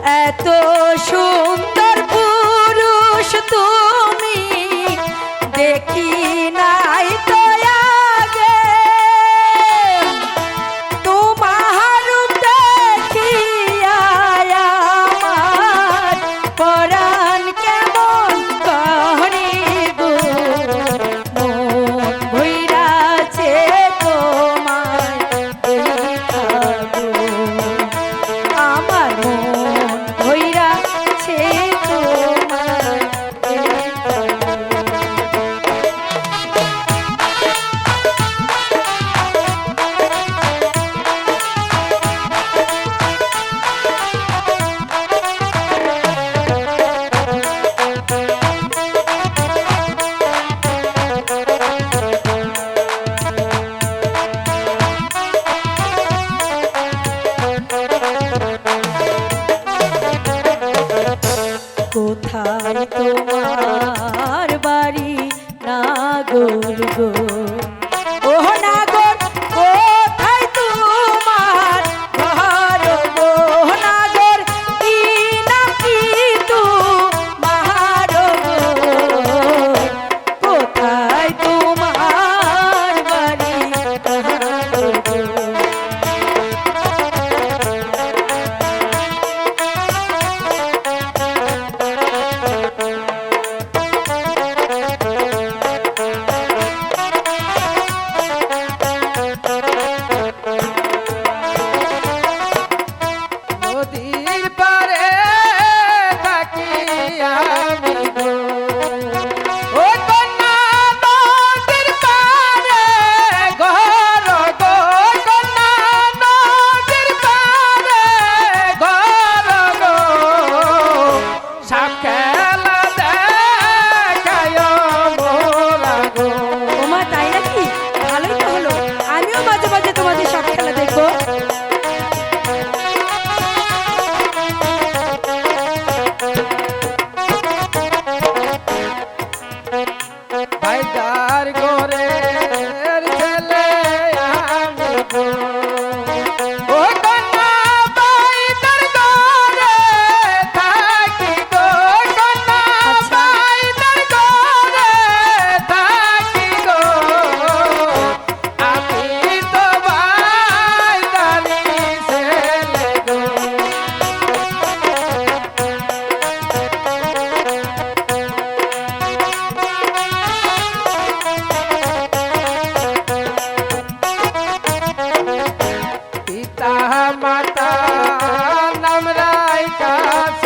এত সুন্দর পুরুষ তুমি দেখি নাই তো আগে, তোমার রূপ দেখিয়া আমার পরাণ কেমন করে গো, মন ভইরাছে তোমায় দেখাবো, আমার মন ভইরাছে তোমায় দেখাবো। কোথায় তোমার বাড়ি নাগর গো, ও নাগর কোথায় তোমার ঘর গো, নাগর কি নাকি তোমার গো, কোথায় তোমার বাড়ি নাগর গো। ভাইদার গোরের ছেলে আমি গো, ও কন্যা ভাইদার গোরে থাকি গো, কন্যা ভাইদার গোরে থাকি গো, আমি তো ভাইদারি ছেলে গো। পিতা মাতা নাম রাই কাছে